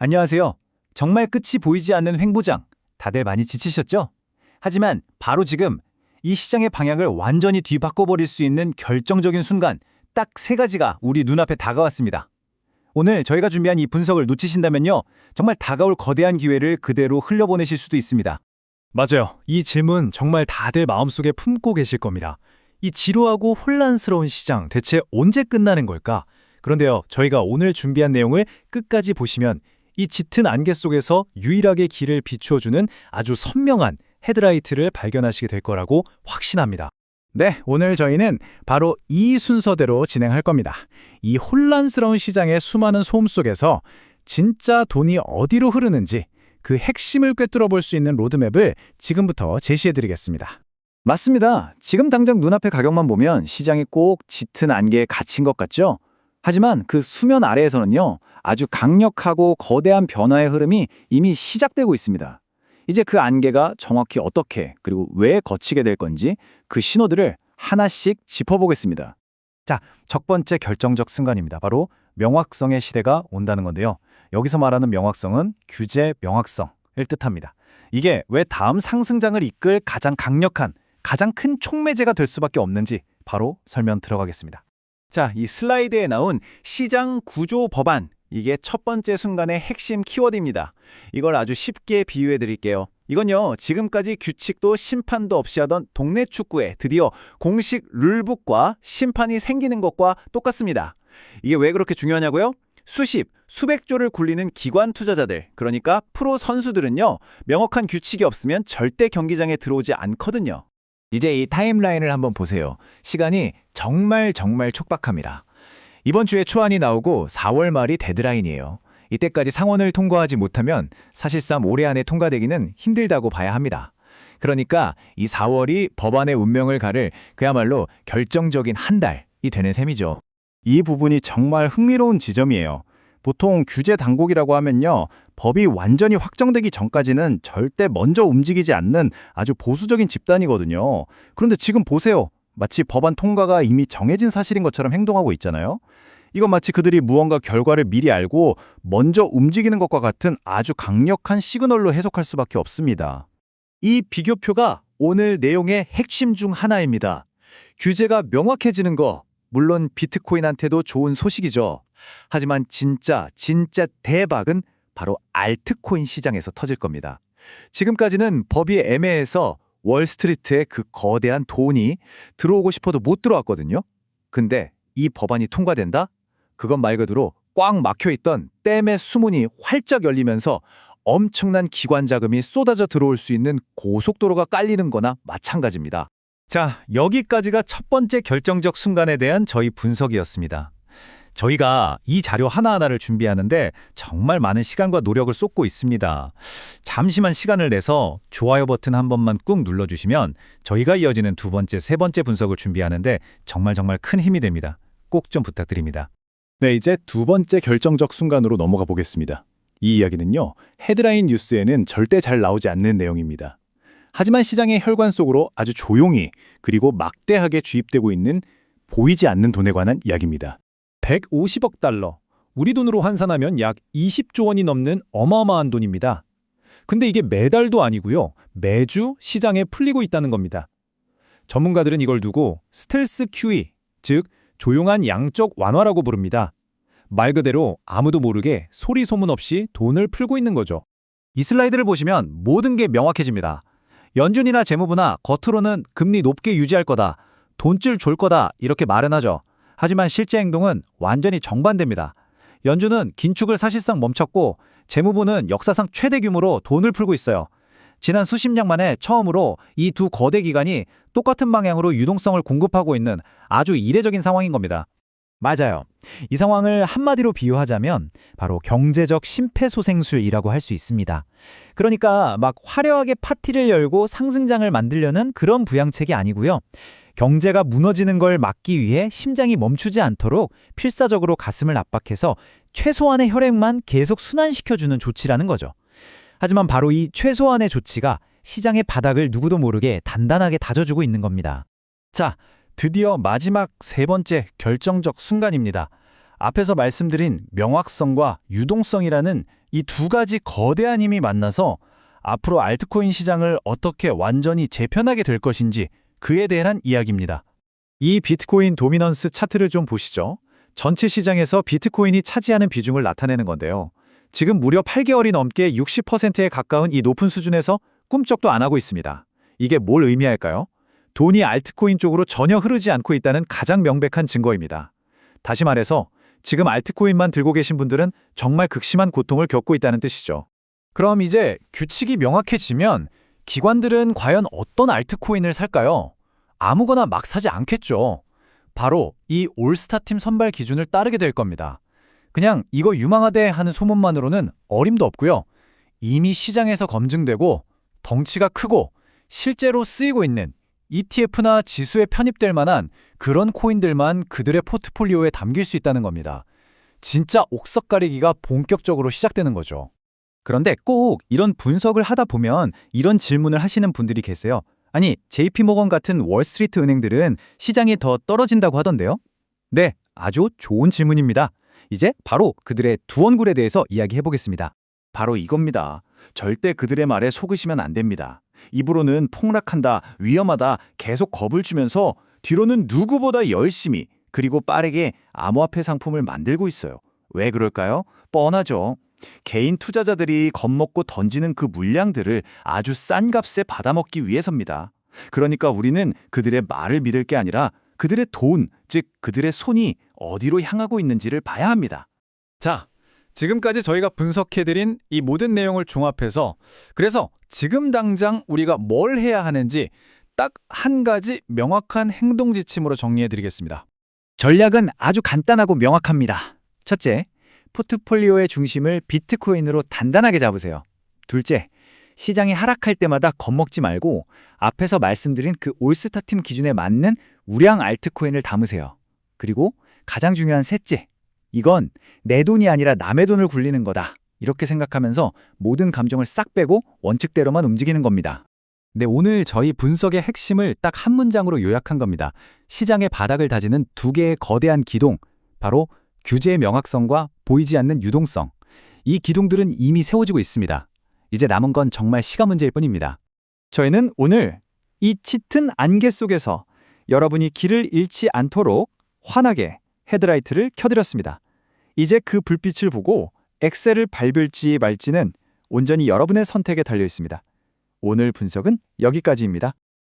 안녕하세요. 정말 끝이 보이지 않는 횡보장. 다들 많이 지치셨죠? 하지만 바로 지금 이 시장의 방향을 완전히 뒤바꿔버릴 수 있는 결정적인 순간, 딱 세 가지가 우리 눈앞에 다가왔습니다. 오늘 저희가 준비한 이 분석을 놓치신다면요, 정말 다가올 거대한 기회를 그대로 흘려보내실 수도 있습니다. 맞아요. 이 질문 정말 다들 마음속에 품고 계실 겁니다. 이 지루하고 혼란스러운 시장 대체 언제 끝나는 걸까? 그런데요, 저희가 오늘 준비한 내용을 끝까지 보시면 이 짙은 안개 속에서 유일하게 길을 비추어주는 아주 선명한 헤드라이트를 발견하시게 될 거라고 확신합니다. 네, 오늘 저희는 바로 이 순서대로 진행할 겁니다. 이 혼란스러운 시장의 수많은 소음 속에서 진짜 돈이 어디로 흐르는지 그 핵심을 꿰뚫어 볼 수 있는 로드맵을 지금부터 제시해 드리겠습니다. 맞습니다. 지금 당장 눈앞의 가격만 보면 시장이 꼭 짙은 안개에 갇힌 것 같죠? 하지만 그 수면 아래에서는요, 아주 강력하고 거대한 변화의 흐름이 이미 시작되고 있습니다. 이제 그 안개가 정확히 어떻게 그리고 왜 걷히게 될 건지 그 신호들을 하나씩 짚어보겠습니다. 첫 번째 결정적 순간입니다. 바로 명확성의 시대가 온다는 건데요. 여기서 말하는 명확성은 규제 명확성을 뜻합니다. 이게 왜 다음 상승장을 이끌 가장 강력한, 가장 큰 촉매제가 될 수밖에 없는지 바로 설명 들어가겠습니다. 자, 이 슬라이드에 나온 시장 구조 법안, 이게 첫 번째 순간의 핵심 키워드입니다. 이걸 아주 쉽게 비유해 드릴게요. 이건요, 지금까지 규칙도 심판도 없이 하던 동네 축구에 드디어 공식 룰북과 심판이 생기는 것과 똑같습니다. 이게 왜 그렇게 중요하냐고요? 수백 조를 굴리는 기관 투자자들, 그러니까 프로 선수들은요, 명확한 규칙이 없으면 절대 경기장에 들어오지 않거든요. 이제 이 타임라인을 한번 보세요. 시간이 정말 촉박합니다. 이번 주에 초안이 나오고 4월 말이 데드라인이에요. 이때까지 상원을 통과하지 못하면 사실상 올해 안에 통과되기는 힘들다고 봐야 합니다. 그러니까 이 4월이 법안의 운명을 가를 그야말로 결정적인 한 달이 되는 셈이죠. 이 부분이 정말 흥미로운 지점이에요. 보통 규제 당국이라고 하면요, 법이 완전히 확정되기 전까지는 절대 먼저 움직이지 않는 아주 보수적인 집단이거든요. 그런데 지금 보세요. 마치 법안 통과가 이미 정해진 사실인 것처럼 행동하고 있잖아요. 이건 마치 그들이 무언가 결과를 미리 알고 먼저 움직이는 것과 같은 아주 강력한 시그널로 해석할 수밖에 없습니다. 이 비교표가 오늘 내용의 핵심 중 하나입니다. 규제가 명확해지는 거, 물론 비트코인한테도 좋은 소식이죠. 하지만 진짜 대박은 바로 알트코인 시장에서 터질 겁니다. 지금까지는 법이 애매해서 월스트리트에 그 거대한 돈이 들어오고 싶어도 못 들어왔거든요. 근데 이 법안이 통과된다? 그건 말 그대로 꽉 막혀있던 댐의 수문이 활짝 열리면서 엄청난 기관 자금이 쏟아져 들어올 수 있는 고속도로가 깔리는 거나 마찬가지입니다. 자, 여기까지가 첫 번째 결정적 순간에 대한 저희 분석이었습니다. 저희가 이 자료 하나하나를 준비하는데 정말 많은 시간과 노력을 쏟고 있습니다. 잠시만 시간을 내서 좋아요 버튼 한 번만 꾹 눌러주시면 저희가 이어지는 두 번째, 세 번째 분석을 준비하는데 정말 큰 힘이 됩니다. 꼭 좀 부탁드립니다. 네, 이제 두 번째 결정적 순간으로 넘어가 보겠습니다. 이 이야기는요, 헤드라인 뉴스에는 절대 잘 나오지 않는 내용입니다. 하지만 시장의 혈관 속으로 아주 조용히 그리고 막대하게 주입되고 있는 보이지 않는 돈에 관한 이야기입니다. 150억 달러, 우리 돈으로 환산하면 약 20조 원이 넘는 어마어마한 돈입니다. 근데 이게 매달도 아니고요, 매주 시장에 풀리고 있다는 겁니다. 전문가들은 이걸 두고 스텔스 QE, 즉 조용한 양적 완화라고 부릅니다. 말 그대로 아무도 모르게 소리 소문 없이 돈을 풀고 있는 거죠. 이 슬라이드를 보시면 모든 게 명확해집니다. 연준이나 재무부나 겉으로는 금리 높게 유지할 거다, 돈줄 줄 거다 이렇게 말은 하죠. 하지만 실제 행동은 완전히 정반대입니다. 연준은 긴축을 사실상 멈췄고 재무부는 역사상 최대 규모로 돈을 풀고 있어요. 지난 수십 년 만에 처음으로 이 두 거대 기관이 똑같은 방향으로 유동성을 공급하고 있는 아주 이례적인 상황인 겁니다. 맞아요. 이 상황을 한마디로 비유하자면 바로 경제적 심폐소생술이라고 할 수 있습니다. 그러니까 막 화려하게 파티를 열고 상승장을 만들려는 그런 부양책이 아니고요. 경제가 무너지는 걸 막기 위해 심장이 멈추지 않도록 필사적으로 가슴을 압박해서 최소한의 혈액만 계속 순환시켜주는 조치라는 거죠. 하지만 바로 이 최소한의 조치가 시장의 바닥을 누구도 모르게 단단하게 다져주고 있는 겁니다. 자, 드디어 마지막 세 번째 결정적 순간입니다. 앞에서 말씀드린 명확성과 유동성이라는 이 두 가지 거대한 힘이 만나서 앞으로 알트코인 시장을 어떻게 완전히 재편하게 될 것인지 그에 대한 이야기입니다. 이 비트코인 도미넌스 차트를 좀 보시죠. 전체 시장에서 비트코인이 차지하는 비중을 나타내는 건데요. 지금 무려 8개월이 넘게 60%에 가까운 이 높은 수준에서 꿈쩍도 안 하고 있습니다. 이게 뭘 의미할까요? 돈이 알트코인 쪽으로 전혀 흐르지 않고 있다는 가장 명백한 증거입니다. 다시 말해서 지금 알트코인만 들고 계신 분들은 정말 극심한 고통을 겪고 있다는 뜻이죠. 그럼 이제 규칙이 명확해지면 기관들은 과연 어떤 알트코인을 살까요? 아무거나 막 사지 않겠죠. 바로 이 올스타팀 선발 기준을 따르게 될 겁니다. 그냥 이거 유망하대 하는 소문만으로는 어림도 없고요. 이미 시장에서 검증되고 덩치가 크고 실제로 쓰이고 있는 ETF나 지수에 편입될 만한 그런 코인들만 그들의 포트폴리오에 담길 수 있다는 겁니다. 진짜 옥석 가리기가 본격적으로 시작되는 거죠. 그런데 꼭 이런 분석을 하다 보면 이런 질문을 하시는 분들이 계세요. 아니, JP모건 같은 월스트리트 은행들은 시장이 더 떨어진다고 하던데요? 네, 아주 좋은 질문입니다. 이제 바로 그들의 두 얼굴에 대해서 이야기해 보겠습니다. 바로 이겁니다. 절대 그들의 말에 속으시면 안 됩니다. 입으로는 폭락한다, 위험하다 계속 겁을 주면서 뒤로는 누구보다 열심히 그리고 빠르게 암호화폐 상품을 만들고 있어요. 왜 그럴까요? 뻔하죠. 개인 투자자들이 겁먹고 던지는 그 물량들을 아주 싼 값에 받아먹기 위해서입니다. 그러니까 우리는 그들의 말을 믿을 게 아니라 그들의 돈, 즉 그들의 손이 어디로 향하고 있는지를 봐야 합니다. 자, 지금까지 저희가 분석해드린 이 모든 내용을 종합해서 그래서 지금 당장 우리가 뭘 해야 하는지 딱 한 가지 명확한 행동 지침으로 정리해드리겠습니다. 전략은 아주 간단하고 명확합니다. 첫째, 포트폴리오의 중심을 비트코인으로 단단하게 잡으세요. 둘째, 시장이 하락할 때마다 겁먹지 말고 앞에서 말씀드린 그 올스타팀 기준에 맞는 우량 알트코인을 담으세요. 그리고 가장 중요한 셋째, 이건 내 돈이 아니라 남의 돈을 굴리는 거다. 이렇게 생각하면서 모든 감정을 싹 빼고 원칙대로만 움직이는 겁니다. 네, 오늘 저희 분석의 핵심을 딱 한 문장으로 요약한 겁니다. 시장의 바닥을 다지는 두 개의 거대한 기둥, 바로 규제의 명확성과 보이지 않는 유동성. 이 기둥들은 이미 세워지고 있습니다. 이제 남은 건 정말 시간 문제일 뿐입니다. 저희는 오늘 이 짙은 안개 속에서 여러분이 길을 잃지 않도록 환하게 헤드라이트를 켜드렸습니다. 이제 그 불빛을 보고 엑셀을 밟을지 말지는 온전히 여러분의 선택에 달려 있습니다. 오늘 분석은 여기까지입니다.